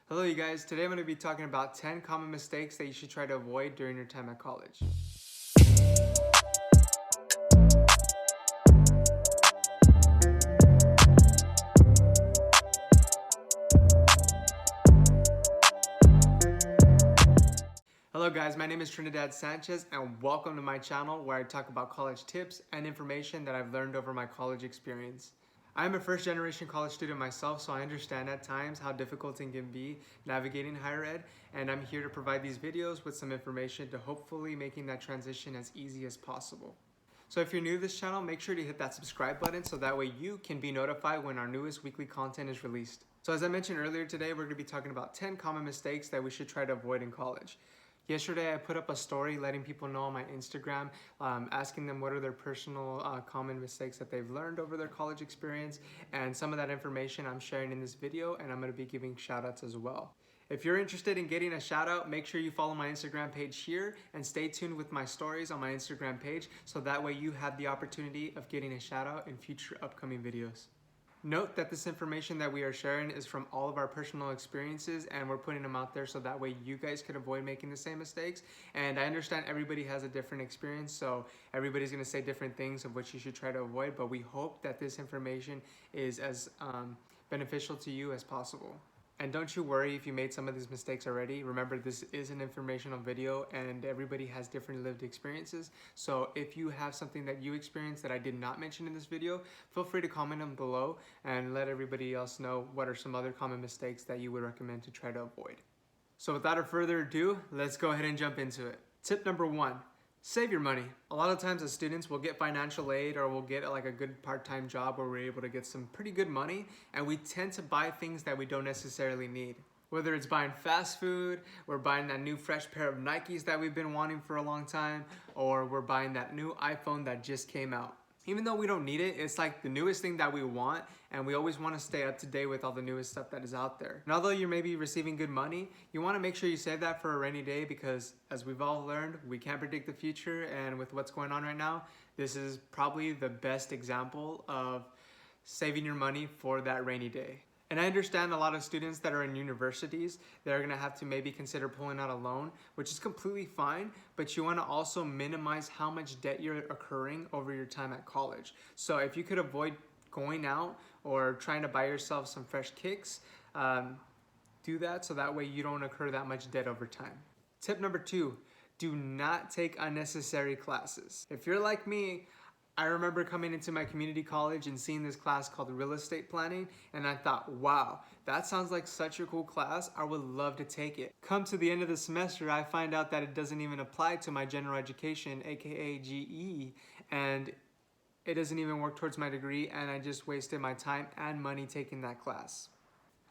Hello you guys, today I'm going to be talking about 10 common mistakes that you should try to avoid during your time at college. Hello guys, my name is Trinidad Sanchez and welcome to my channel where I talk about college tips and information that I've learned over my college experience. I'm a first generation college student myself, so I understand at times how difficult it can be navigating higher ed, and I'm here to provide these videos with some information to hopefully making that transition as easy as possible. So if you're new to this channel, make sure to hit that subscribe button so that way you can be notified when our newest weekly content is released. So as I mentioned earlier today, we're going to be talking about 10 common mistakes that we should try to avoid in college. Yesterday, I put up a story letting people know on my Instagram, asking them what are their personal common mistakes that they've learned over their college experience, and some of that information I'm sharing in this video, and I'm going to be giving shout outs as well. If you're interested in getting a shout out, make sure you follow my Instagram page here and stay tuned with my stories on my Instagram page so that way you have the opportunity of getting a shout out in future upcoming videos. Note that this information that we are sharing is from all of our personal experiences and we're putting them out there so that way you guys could avoid making the same mistakes. And I understand everybody has a different experience, so everybody's going to say different things of what you should try to avoid, but we hope that this information is as beneficial to you as possible. And don't you worry if you made some of these mistakes already. Remember, this is an informational video and everybody has different lived experiences. So if you have something that you experienced that I did not mention in this video, feel free to comment them below and let everybody else know what are some other common mistakes that you would recommend to try to avoid. So without further ado, let's go ahead and jump into it. Tip number 1. Save your money. A lot of times as students we'll get financial aid or we'll get like a good part-time job where we're able to get some pretty good money, and we tend to buy things that we don't necessarily need. Whether it's buying fast food, we're buying that new fresh pair of Nikes that we've been wanting for a long time, or we're buying that new iPhone that just came out. Even though we don't need it, it's like the newest thing that we want, and we always want to stay up to date with all the newest stuff that is out there. And although you're maybe receiving good money, you want to make sure you save that for a rainy day because as we've all learned, we can't predict the future, and with what's going on right now, this is probably the best example of saving your money for that rainy day. And I understand a lot of students that are in universities, they're gonna have to maybe consider pulling out a loan, which is completely fine, but you wanna also minimize how much debt you're incurring over your time at college. So if you could avoid going out or trying to buy yourself some fresh kicks, do that so that way you don't incur that much debt over time. Tip number 2, do not take unnecessary classes. If you're like me, I remember coming into my community college and seeing this class called real estate planning, and I thought, wow, that sounds like such a cool class. I would love to take it. Come to the end of the semester, I find out that it doesn't even apply to my general education, aka GE, and it doesn't even work towards my degree, and I just wasted my time and money taking that class.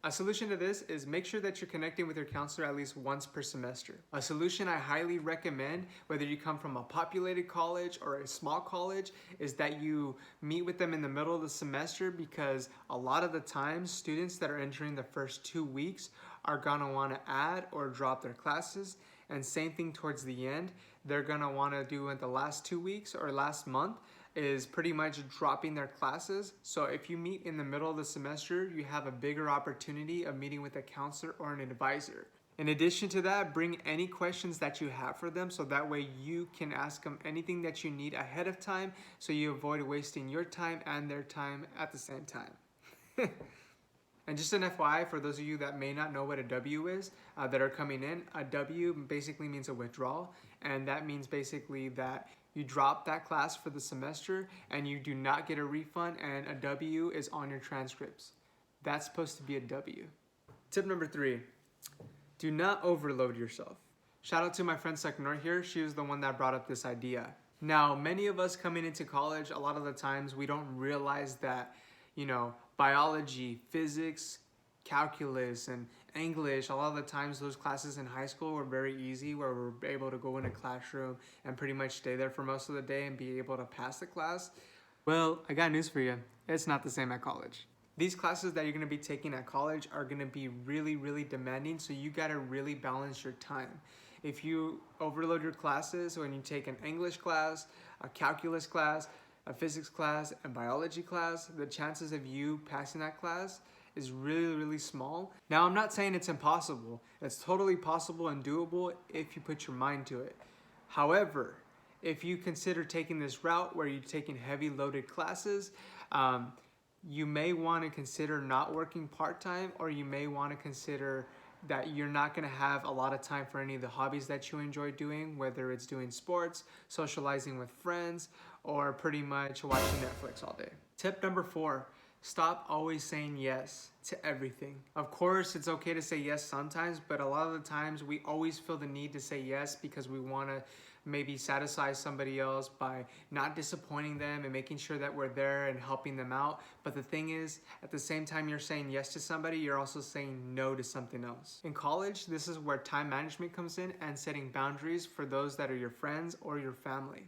A solution to this is make sure that you're connecting with your counselor at least once per semester. A solution I highly recommend, whether you come from a populated college or a small college, is that you meet with them in the middle of the semester, because a lot of the times students that are entering the first 2 weeks are gonna wanna add or drop their classes, and same thing towards the end. They're gonna wanna do in the last 2 weeks or last month is pretty much dropping their classes. So if you meet in the middle of the semester, you have a bigger opportunity of meeting with a counselor or an advisor. In addition to that, bring any questions that you have for them so that way you can ask them anything that you need ahead of time so you avoid wasting your time and their time at the same time. And just an FYI, for those of you that may not know what a W is, that are coming in, a W basically means a withdrawal, and that means basically that you drop that class for the semester and you do not get a refund, and a W is on your transcripts. That's supposed to be a W. Tip number 3, do not overload yourself. Shout out to my friend Saknor here. She was the one that brought up this idea. Now, many of us coming into college, a lot of the times we don't realize that, biology, physics, calculus, and English, a lot of the times those classes in high school were very easy, where we're able to go in a classroom and pretty much stay there for most of the day and be able to pass the class. Well, I got news for you. It's not the same at college. These classes that you're gonna be taking at college are gonna be really, really demanding, so you gotta really balance your time. If you overload your classes when you take an English class, a calculus class, a physics class, and biology class, the chances of you passing that class is really, really small. Now, I'm not saying it's impossible. It's totally possible and doable if you put your mind to it. However, if you consider taking this route where you're taking heavy loaded classes, you may want to consider not working part-time, or you may want to consider that you're not going to have a lot of time for any of the hobbies that you enjoy doing, whether it's doing sports, socializing with friends, or pretty much watching Netflix all day. Tip number 4, stop always saying yes to everything. Of course, it's okay to say yes sometimes, but a lot of the times we always feel the need to say yes because we want to maybe satisfy somebody else by not disappointing them and making sure that we're there and helping them out. But the thing is, at the same time you're saying yes to somebody, you're also saying no to something else. In college, this is where time management comes in and setting boundaries for those that are your friends or your family.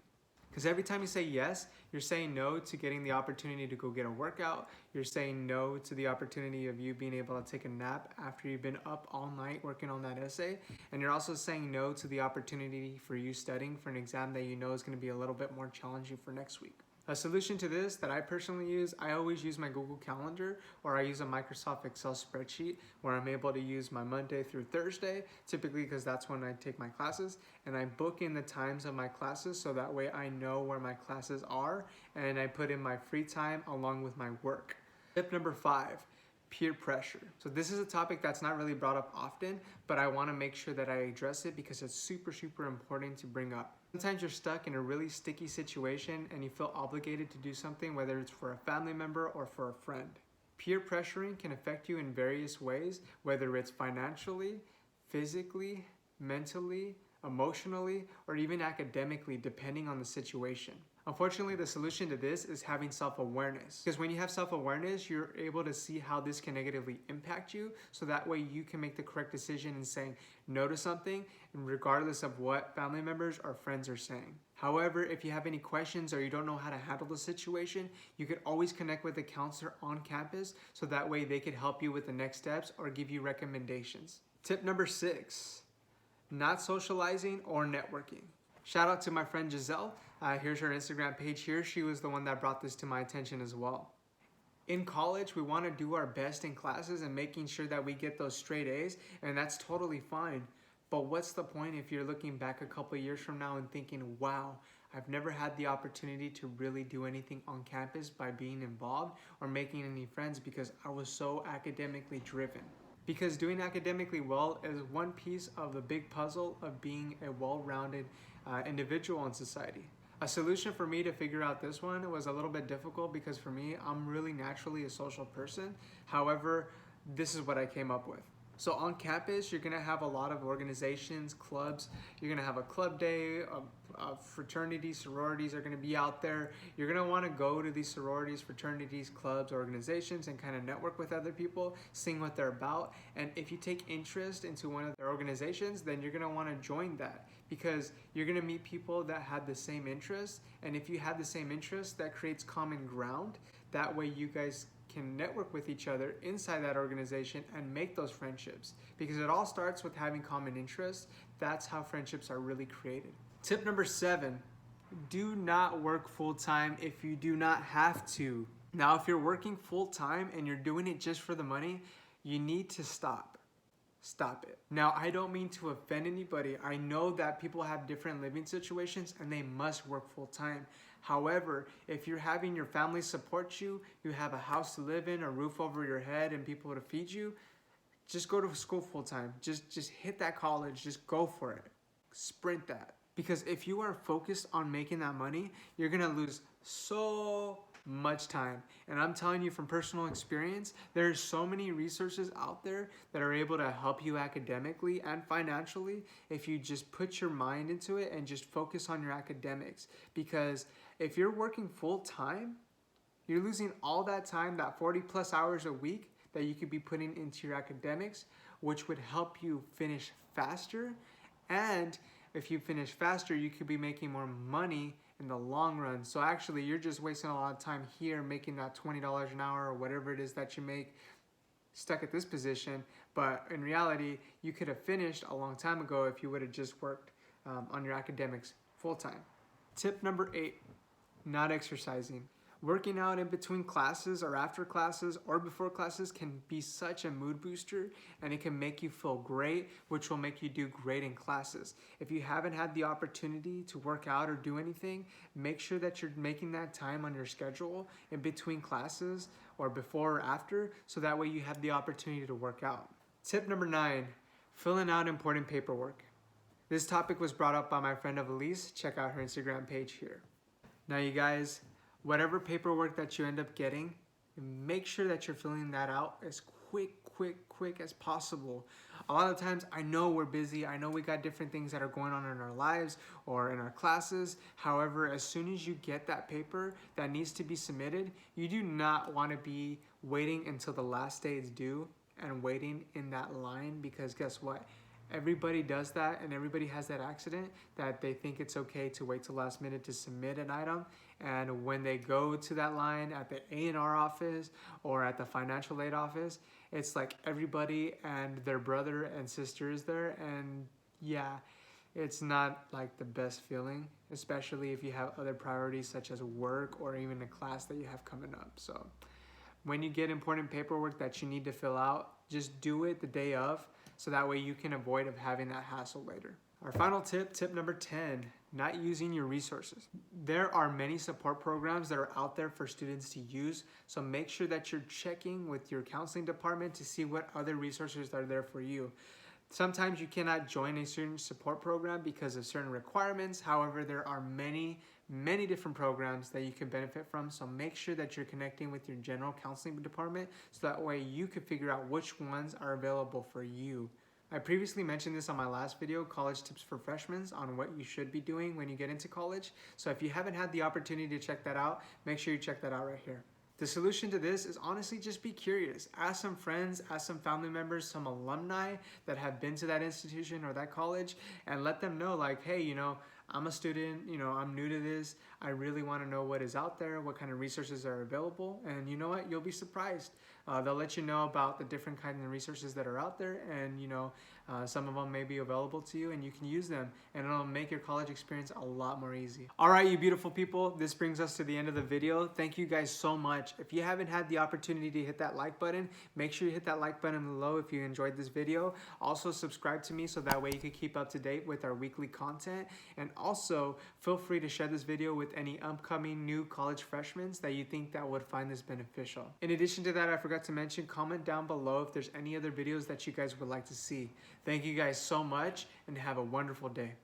Because every time you say yes, you're saying no to getting the opportunity to go get a workout. You're saying no to the opportunity of you being able to take a nap after you've been up all night working on that essay. And you're also saying no to the opportunity for you studying for an exam that you know is going to be a little bit more challenging for next week. A solution to this that I personally use, I always use my Google Calendar, or I use a Microsoft Excel spreadsheet where I'm able to use my Monday through Thursday, typically because that's when I take my classes, and I book in the times of my classes so that way I know where my classes are, and I put in my free time along with my work. Tip number 5. Peer pressure. So this is a topic that's not really brought up often, but I want to make sure that I address it because it's super, super important to bring up. Sometimes you're stuck in a really sticky situation and you feel obligated to do something, whether it's for a family member or for a friend. Peer pressuring can affect you in various ways, whether it's financially, physically, mentally, emotionally, or even academically, depending on the situation. Unfortunately, the solution to this is having self-awareness. Because when you have self-awareness, you're able to see how this can negatively impact you, so that way you can make the correct decision in saying no to something, and regardless of what family members or friends are saying. However, if you have any questions or you don't know how to handle the situation, you could always connect with a counselor on campus, so that way they could help you with the next steps or give you recommendations. Tip number 6, not socializing or networking. Shout out to my friend Giselle. Here's her Instagram page here. She was the one that brought this to my attention as well. In college, we want to do our best in classes and making sure that we get those straight A's, and that's totally fine. But what's the point if you're looking back a couple years from now and thinking, wow, I've never had the opportunity to really do anything on campus by being involved or making any friends because I was so academically driven. Because doing academically well is one piece of the big puzzle of being a well-rounded individual in society. A solution for me to figure out this one was a little bit difficult because for me, I'm really naturally a social person. However, this is what I came up with. So on campus, you're gonna have a lot of organizations, clubs. You're gonna have a club day, fraternities, sororities are gonna be out there. You're gonna wanna go to these sororities, fraternities, clubs, organizations, and kind of network with other people, seeing what they're about. And if you take interest into one of their organizations, then you're gonna wanna join that because you're gonna meet people that have the same interests. And if you have the same interests, that creates common ground. That way you guys can network with each other inside that organization and make those friendships, because it all starts with having common interests. That's how friendships are really created. Tip number 7, do not work full-time if you do not have to. Now, if you're working full-time and you're doing it just for the money, you need to stop. Stop it. Now, I don't mean to offend anybody. I know that people have different living situations and they must work full-time. However, if you're having your family support you, you have a house to live in, a roof over your head, and people to feed you, just go to school full-time. Just hit that college. Just go for it. Sprint that. Because if you are focused on making that money, you're going to lose so much time. And I'm telling you from personal experience, there's so many resources out there that are able to help you academically and financially if you just put your mind into it and just focus on your academics. Because if you're working full time, you're losing all that time, that 40 plus hours a week that you could be putting into your academics, which would help you finish faster. And if you finish faster, you could be making more money in the long run. So actually, you're just wasting a lot of time here making that $20 an hour or whatever it is that you make, stuck at this position. But in reality, you could have finished a long time ago if you would have just worked on your academics full time. Tip number 8, not exercising. Working out in between classes or after classes or before classes can be such a mood booster, and it can make you feel great, which will make you do great in classes. If you haven't had the opportunity to work out or do anything, make sure that you're making that time on your schedule in between classes or before or after, so that way you have the opportunity to work out. Tip number 9, filling out important paperwork. This topic was brought up by my friend Elise. Check out her Instagram page here. Now you guys, whatever paperwork that you end up getting, make sure that you're filling that out as quick as possible. A lot of times, I know we're busy, I know we got different things that are going on in our lives or in our classes. However, as soon as you get that paper that needs to be submitted, you do not want to be waiting until the last day is due and waiting in that line, because guess what? Everybody does that, and everybody has that accident that they think it's okay to wait till last minute to submit an item. And when they go to that line at the A&R office or at the financial aid office, it's like everybody and their brother and sister is there. And yeah, it's not like the best feeling, especially if you have other priorities such as work or even a class that you have coming up. So when you get important paperwork that you need to fill out, just do it the day of, so that way you can avoid of having that hassle later. Our final tip, tip number 10, not using your resources. There are many support programs that are out there for students to use, so make sure that you're checking with your counseling department to see what other resources are there for you. Sometimes you cannot join a certain support program because of certain requirements. However, there are many different programs that you can benefit from, so make sure that you're connecting with your general counseling department, so that way you can figure out which ones are available for you. I previously mentioned this on my last video, college tips for freshmen, on what you should be doing when you get into college. So if you haven't had the opportunity to check that out, make sure you check that out right here. The solution to this is honestly just be curious. Ask some friends, ask some family members, some alumni that have been to that institution or that college, and let them know, like, hey, I'm a student, I'm new to this. I really want to know what is out there, what kind of resources are available. And you know what? You'll be surprised. They'll let you know about the different kinds of resources that are out there, and some of them may be available to you, and you can use them, and it'll make your college experience a lot more easy. All right, you beautiful people, this brings us to the end of the video. Thank you guys so much. If you haven't had the opportunity to hit that like button, make sure you hit that like button below if you enjoyed this video. Also subscribe to me so that way you can keep up to date with our weekly content, and also feel free to share this video with any upcoming new college freshmen that you think that would find this beneficial. In addition to that, I forgot to mention, comment down below if there's any other videos that you guys would like to see. Thank you guys so much, and have a wonderful day.